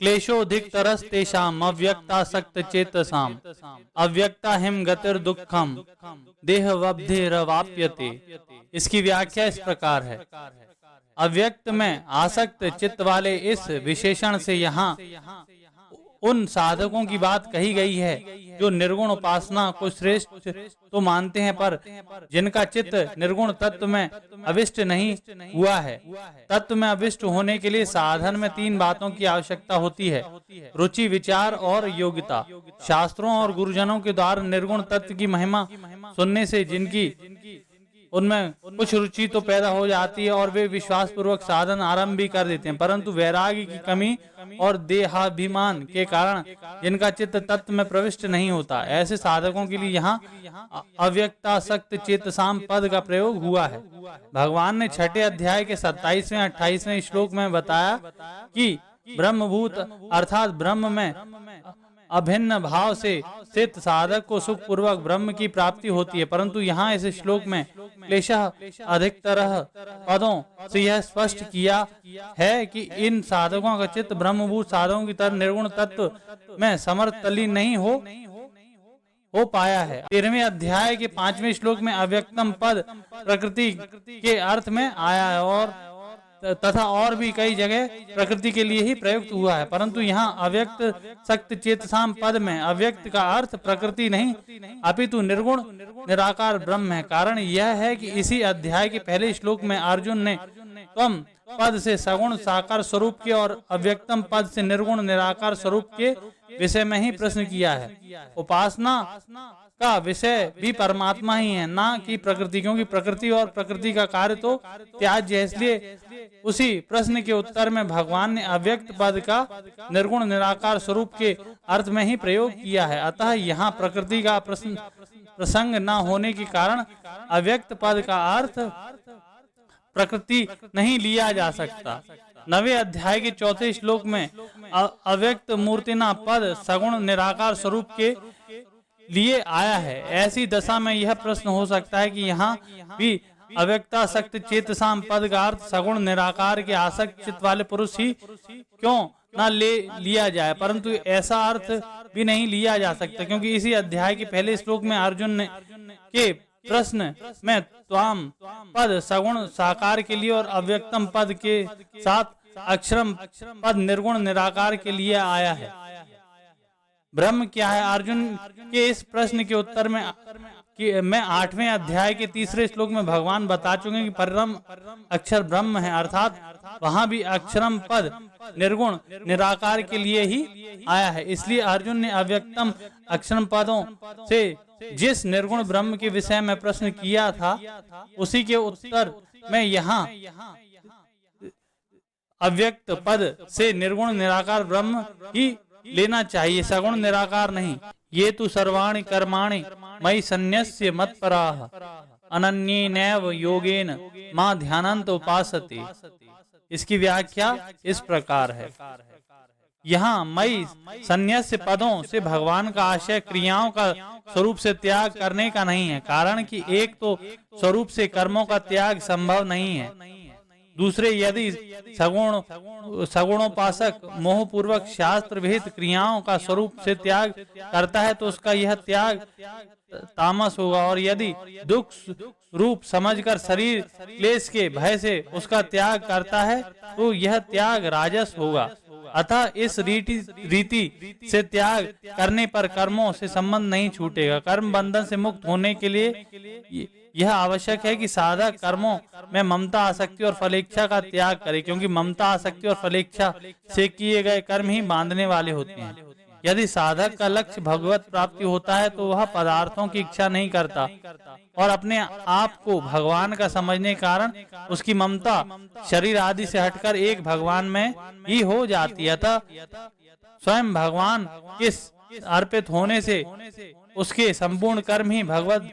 क्लेशोधिकतरस्तेषाम् अव्यक्तासक्तचेतसाम् अव्यक्ता him गतिर दुखम देहवब्धिरवाप्यते। इसकी व्याख्या इस प्रकार है। अव्यक्त में आसक्त चित्त वाले इस विशेषण से यहाँ उन साधकों की बात कही गई है जो निर्गुण उपासना को श्रेष्ठ तो मानते हैं, पर जिनका चित्त निर्गुण तत्व में अविष्ट नहीं हुआ है। तत्व में अविष्ट होने के लिए साधन में 3 बातों की आवश्यकता होती है: रुचि, विचार और योग्यता। शास्त्रों और गुरुजनों के द्वारा निर्गुण तत्व की महिमा सुनने से जिनकी उनमें कुछ रुचि तो पैदा हो जाती है और वे विश्वास पूर्वक साधन आरंभ भी कर देते हैं, परंतु वैराग्य की कमी और देहाभिमान के कारण जिनका चित्त तत्व में प्रविष्ट नहीं होता, ऐसे साधकों के लिए यहाँ अव्यक्तासक्त चेतसाम पद का प्रयोग हुआ है। भगवान ने 6 अध्याय के 27वें 28वें श्लोक में बताया कि ब्रह्मभूत अर्थात ब्रह्म में अभिन्न भाव से स्थित साधक को सुख पूर्वक ब्रह्म की प्राप्ति होती है, परंतु यहाँ इस श्लोक में क्लेशः अधिकतरः पदों से यह स्पष्ट किया है कि इन साधकों का चित्त ब्रह्मभूत साधकों की तरह निर्गुण तत्व में समर्थ तल्लीन नहीं हो पाया है। 13वें अध्याय के 5वें श्लोक में अव्यक्तम पद प्रकृति के अर्थ में आया है और तथा और भी कई जगह प्रकृति के लिए ही प्रयुक्त हुआ है, परंतु यहाँ अव्यक्त सक्त चेतसाम पद में अव्यक्त का अर्थ प्रकृति नहीं अपितु निर्गुण निराकार ब्रह्म है। कारण यह है कि इसी अध्याय के पहले श्लोक में अर्जुन ने त्वम पद से सगुण साकार स्वरूप के और अव्यक्तम पद से निर्गुण निराकार स्वरूप के विषय में ही प्रश्न किया है। उपासना का विषय भी परमात्मा ही है, ना कि प्रकृति, क्योंकि प्रकृति और प्रकृति का कार्य तो त्याज्य है। इसलिए उसी प्रश्न के उत्तर में भगवान ने अव्यक्त पद का निर्गुण निराकार स्वरूप के अर्थ में ही प्रयोग किया है। अतः यहाँ प्रकृति का प्रसंग न होने के कारण अव्यक्त पद का अर्थ प्रकृति नहीं लिया जा सकता। 9वें अध्याय के 4थे श्लोक में अव्यक्त मूर्तिना पद सगुण निराकार स्वरूप के लिए आया है। ऐसी दशा में यह प्रश्न हो सकता है कि यहाँ भी अव्यक्तासक्त चेतसाम पद का अर्थ सगुण निराकार के आसक्त चित्त वाले पुरुष ही क्यों न लिया जाए, परंतु ऐसा अर्थ भी नहीं लिया जा सकता, क्योंकि इसी अध्याय के पहले श्लोक में अर्जुन के प्रश्न में त्वाम पद सगुण साकार के लिए और अव्यक्तम पद के साथ अक्षरम पद निर्गुण निराकार के लिए आया है। ब्रह्म क्या है? अर्जुन के इस प्रश्न के उत्तर में मैं 8वें अध्याय के 3रे श्लोक में भगवान बता चुके हैं कि परम अक्षर ब्रह्म है, अर्थात वहां भी अक्षरम पद निर्गुण निराकार के लिए ही आया है। इसलिए अर्जुन ने अव्यक्तम अक्षरम पदों से जिस निर्गुण ब्रह्म के विषय में प्रश्न किया था, उसी के उत्तर में यहाँ अव्यक्त पद से निर्गुण निराकार ब्रह्म ही लेना चाहिए, सगुण निराकार नहीं। ये तु सर्वाणि कर्माणि मयि सन्न्यस्य मत्पराः अनन्येनैव योगेन मां ध्यानन्त उपासते। इसकी व्याख्या इस प्रकार है। यहाँ मयि सन्न्यस्य पदों से भगवान का आशय क्रियाओं का स्वरूप से त्याग करने का नहीं है, कारण कि एक तो स्वरूप से कर्मों का त्याग संभव नहीं है, दूसरे यदि सगुणोपासक मोह पूर्वक शास्त्र विहित क्रियाओं का स्वरूप से त्याग करता है तो उसका यह त्याग तामस होगा, और यदि दुख रूप समझकर शरीर क्लेश के भय से उसका त्याग करता है तो यह त्याग राजस होगा। अतः इस रीति से त्याग करने पर कर्मों से संबंध नहीं छूटेगा। कर्म बंधन से मुक्त होने के लिए यह आवश्यक है कि साधक कर्मों में ममता आसक्ति और फलेच्छा का त्याग करे, क्योंकि ममता आसक्ति और फलेच्छा से किए गए कर्म ही बांधने वाले होते हैं। यदि साधक का लक्ष्य भगवत प्राप्ति होता है तो वह पदार्थों की इच्छा नहीं करता और अपने आप को भगवान का समझने के कारण उसकी ममता शरीर आदि से हटकर एक भगवान में ही हो जाती है। अतः स्वयं भगवान किस अर्पित होने से उसके संपूर्ण कर्म ही भगवद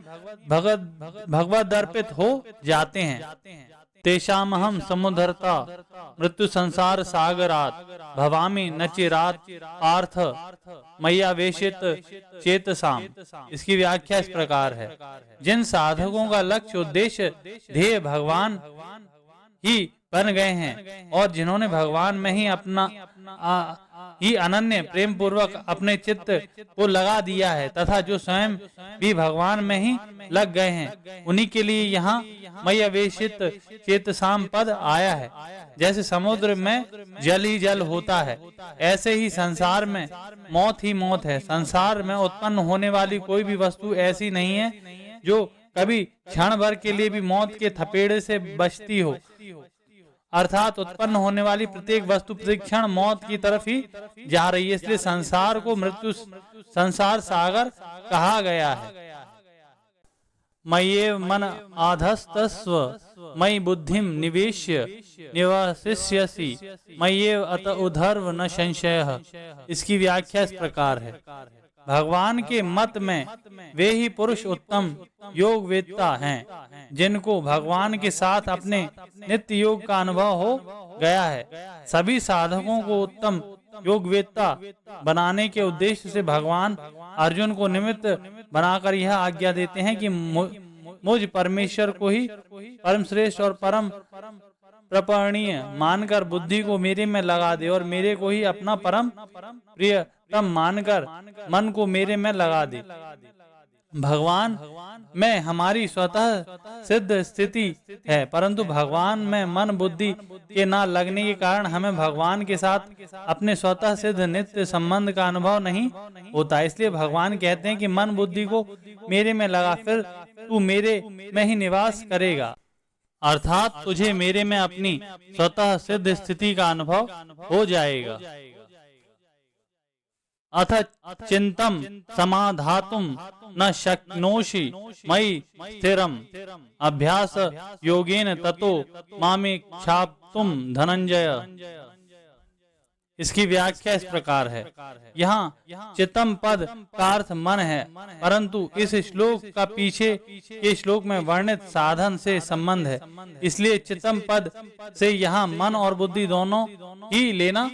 अर्पित हो जाते हैं। तेषामहं समुद्धरता मृत्यु संसार सागरात भवामि न चिरात पार्थ मय्यावेशित चेतसाम। इसकी व्याख्या इस प्रकार है। जिन साधकों का लक्ष्य उद्देश्य ध्येय भगवान ही बन गए हैं और जिन्होंने भगवान में ही अपना ही अनन्य प्रेम पूर्वक अपने चित्त को लगा दिया है तथा जो स्वयं भी भगवान में ही लग गए हैं, उन्हीं के लिए यहाँ मई अवेशित चेतसाम पद आया है। जैसे समुद्र में जल ही जल होता है, ऐसे ही संसार में मौत ही मौत है। संसार में उत्पन्न होने वाली कोई भी वस्तु ऐसी नहीं है जो कभी क्षण भर के लिए भी मौत के थपेड़े से बचती हो। अर्थात उत्पन्न होने वाली प्रत्येक वस्तु प्रतिक्षण मौत की तरफ ही जा रही है। इसलिए संसार को मृत्यु संसार सागर कहा गया है। मय्येव मन आधस्तस्व मयि बुद्धिम निवेश्य निवसिष्यसि मय्येव अत उधर्व न संशयः। इसकी व्याख्या इस प्रकार है। भगवान के मत में वे ही पुरुष उत्तम योग वेत्ता हैं जिनको भगवान के साथ अपने नित्य योग का अनुभव हो गया है। सभी साधकों को उत्तम योग वेत्ता बनाने के उद्देश्य से भगवान अर्जुन को निमित्त बनाकर यह आज्ञा देते हैं कि मुझ परमेश्वर को ही परम श्रेष्ठ और परम प्रपणीय मानकर बुद्धि को मेरे में लगा दे और मेरे को ही अपना परम प्रियतम मानकर मन को मेरे में लगा दे। भगवान में हमारी स्वतः सिद्ध स्थिति है, परंतु भगवान में मन बुद्धि के ना लगने के कारण हमें भगवान के साथ अपने स्वतः सिद्ध नित्य संबंध का अनुभव नहीं होता। इसलिए भगवान कहते हैं कि मन बुद्धि को मेरे में लगा, फिर तू मेरे में ही निवास करेगा, अर्थात तुझे मेरे में अपनी स्वतः सिद्ध स्थिति का अनुभव हो जाएगा। अथ चिंतम समाधातुम न शक्नोषि मयि स्थिरम अभ्यास योगेन ततो मामेक्षाप्तुम धनंजय। इसकी व्याख्या इस प्रकार है। यहाँ चित्तम पद का अर्थ मन है, परंतु इस श्लोक का पीछे के श्लोक में वर्णित साधन से संबंध है, इसलिए चित्तम पद से यहाँ मन और बुद्धि दोनों ही लेना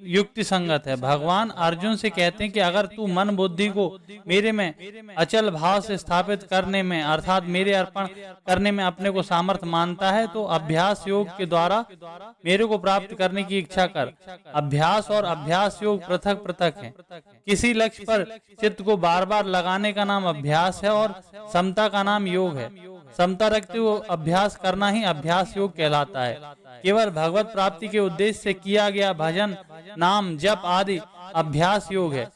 युक्ति संगत है। भगवान अर्जुन से कहते हैं कि अगर तू मन बुद्धि को मेरे में अचल भाव से स्थापित करने में अर्थात मेरे अर्पण करने में अपने को सामर्थ्य मानता है तो अभ्यास योग के द्वारा मेरे को प्राप्त करने की इच्छा कर। अभ्यास और अभ्यास योग पृथक पृथक हैं। किसी लक्ष्य पर चित्त को बार बार लगाने का नाम अभ्यास है और समता का नाम योग है। समता रखते हुए अभ्यास करना ही अभ्यास योग कहलाता है। केवल भगवत प्राप्ति के उद्देश्य से किया गया भजन नाम जप आदि अभ्यास योग है।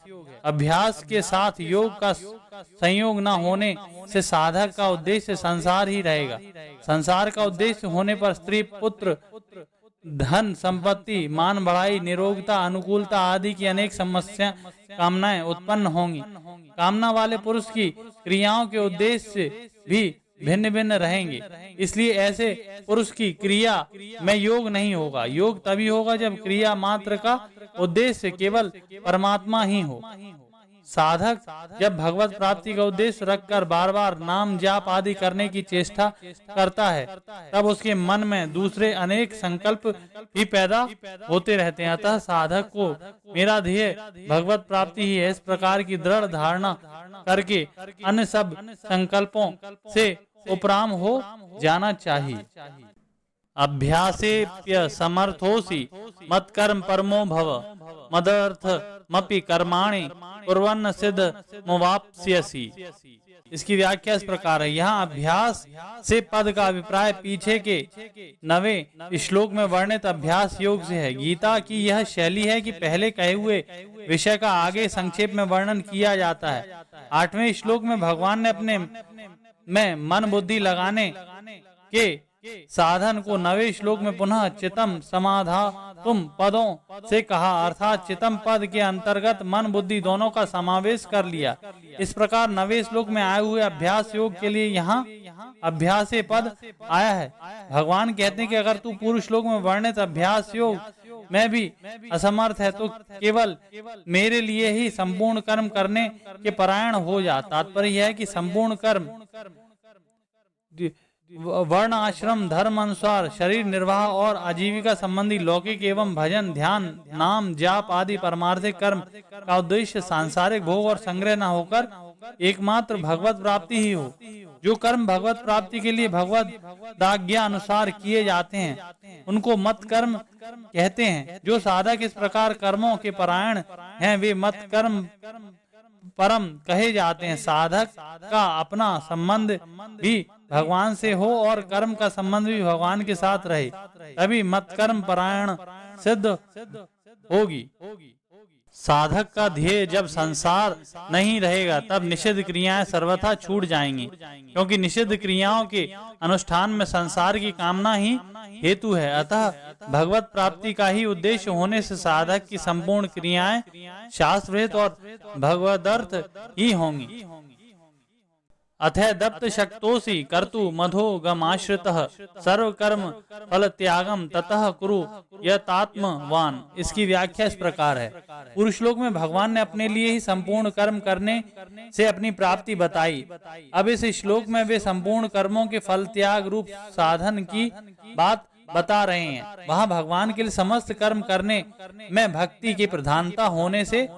अभ्यास के साथ योग का संयोग न होने से साधक का उद्देश्य संसार ही रहेगा। संसार का उद्देश्य होने पर स्त्री पुत्र धन संपत्ति मान बढ़ाई निरोगता अनुकूलता आदि की अनेक समस्या कामनाएं उत्पन्न होंगी। कामना वाले पुरुष की क्रियाओं के उद्देश्य भी भिन्न भिन्न रहेंगे, इसलिए ऐसे पुरुष की क्रिया में योग नहीं होगा। योग तभी होगा जब क्रिया मात्र का उद्देश्य केवल परमात्मा ही हो। साधक जब भगवत प्राप्ति का उद्देश्य रखकर बार बार नाम जाप आदि करने की चेष्टा करता है तब उसके मन में दूसरे अनेक संकल्प भी पैदा होते रहते हैं। अतः साधक को मेरा ध्येय भगवत प्राप्ति ही है, इस प्रकार की दृढ़ धारणा करके अन्य सब संकल्पों से उपराम हो जाना चाहिए। अभ्यासेप्य समर्थोसि मत्कर्म परमो भव मदर्थ मपि कर्माणि कुर्वन्न सिद्ध मुवाप्स्यसि। इसकी व्याख्या इस प्रकार है। यहाँ अभ्यास से पद का अभिप्राय पीछे के 9वें श्लोक में वर्णित अभ्यास योग से है। गीता की यह शैली है कि पहले कहे हुए विषय का आगे संक्षेप में वर्णन किया जाता है। 8वें श्लोक में भगवान ने अपने में मन बुद्धि लगाने के साधन को 9वें श्लोक में पुनः चितम समाधातुम पदों से कहा, अर्थात चितम पद के अंतर्गत मन बुद्धि दोनों का समावेश कर लिया। इस प्रकार 9वें श्लोक में आए हुए अभ्यास योग के लिए यहाँ अभ्यास पद आया है। भगवान कहते हैं कि अगर तू पूर्व श्लोक में वर्णित अभ्यास योग में भी असमर्थ है तो केवल मेरे लिए ही संपूर्ण कर्म करने के परायण हो जा। तात्पर्य यह है कि संपूर्ण कर्म वर्ण आश्रम धर्म अनुसार शरीर निर्वाह और आजीविका संबंधी लौकिक एवं भजन ध्यान नाम जाप आदि परमार्थिक कर्म का उद्देश्य सांसारिक भोग और संग्रह न होकर एकमात्र भगवत प्राप्ति ही हो। जो कर्म भगवत प्राप्ति के लिए भगवत आज्ञा अनुसार किए जाते हैं उनको मत कर्म कहते हैं। जो साधक इस प्रकार कर्मों के परायण हैं वे मत कर्म परम कहे जाते हैं। साधक का अपना संबंध भी भगवान से हो और कर्म का संबंध भी भगवान के साथ रहे, तभी मत कर्म परायण सिद्ध होगी। साधक का ध्येय जब संसार नहीं रहेगा तब निषिद्ध क्रियाएं सर्वथा छूट जाएंगी, क्योंकि निषिद्ध क्रियाओं के अनुष्ठान में संसार की कामना ही हेतु है। अतः भगवत प्राप्ति का ही उद्देश्य होने से साधक की संपूर्ण क्रियाएं शास्त्रविहित और भगवदर्थ ही होंगी। अथै दप्त शक्तोषि कर्तु मधो गमाश्रितः सर्व कर्म फल त्यागम ततः कुरु यतात्मवान। इसकी व्याख्या इस प्रकार है। पूर्व श्लोक में भगवान ने अपने लिए ही संपूर्ण कर्म करने से अपनी प्राप्ति बताई। अब इस श्लोक में वे संपूर्ण कर्मों के फल त्याग रूप साधन की बात बता रहे हैं। वहाँ भगवान के लिए समस्त कर्म करने में भक्ति की प्रधानता होने से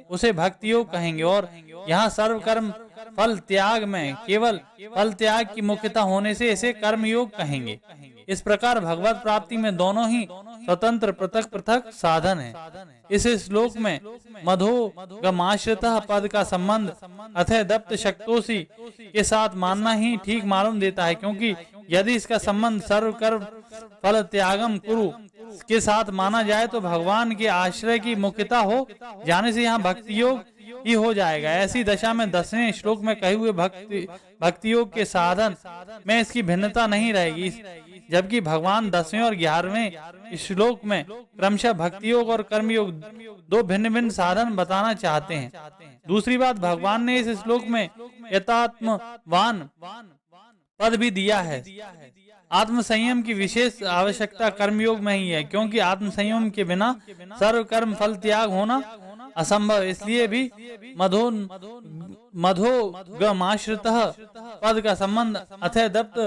उसे भक्ति योग कहेंगे, और यहाँ सर्व कर्म फल त्याग में केवल फल त्याग की मुख्यता होने से इसे कर्म योग कहेंगे। इस प्रकार भगवत प्राप्ति में दोनों ही स्वतंत्र पृथक पृथक साधन है। इस श्लोक में मधोगमाश्रितः पद का संबंध अथय दप्त शक्तोषि के साथ मानना ही ठीक मालूम देता है, क्योंकि यदि इसका संबंध सर्व कर्म फल त्यागम कुरु के साथ माना जाए तो भगवान के आश्रय की मुख्यता हो जाने से यहाँ भक्ति योग ही हो जाएगा। ऐसी दशा में 10वें श्लोक में कहे हुए भक्ति योग के साधन में इसकी भिन्नता नहीं रहेगी, जबकि भगवान 10वें और 11वें श्लोक में क्रमशः भक्ति योग और कर्म योग दो भिन्न भिन्न साधन बताना चाहते हैं। दूसरी बात, भगवान ने इस श्लोक में यतात्मवान पद भी दिया है। आत्म संयम की विशेष आवश्यकता कर्मयोग में ही है, क्योंकि आत्म संयम के बिना सर्व कर्म फल त्याग होना असंभव। इसलिए भी मधोगमाश्रितः पद का संबंध अथय दप्त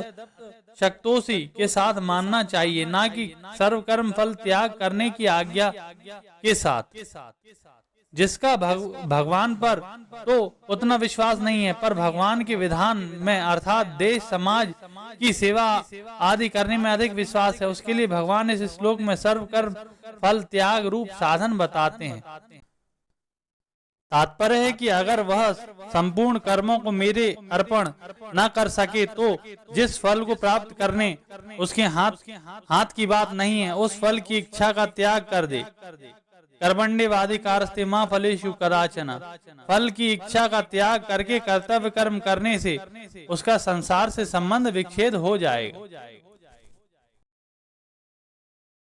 शक्तोषि के साथ मानना चाहिए, ना कि सर्व कर्म फल त्याग करने की आज्ञा के साथ। जिसका भगवान पर तो उतना विश्वास नहीं है, पर भगवान के विधान में अर्थात देश समाज की सेवा आदि करने में अधिक विश्वास है, उसके लिए भगवान इस श्लोक में सर्व कर्म फल त्याग रूप साधन बताते हैं। तात्पर्य है कि अगर वह संपूर्ण कर्मों को मेरे अर्पण न कर सके तो जिस फल को प्राप्त करने उसके हाथ की बात नहीं है, उस फल की इच्छा का त्याग कर दे। कर्मण्येवाधिकारस्ते मा फलेषु कदाचन। फल की इच्छा का त्याग करके कर्तव्य कर्म करने से उसका संसार से संबंध विच्छेद हो जाएगा।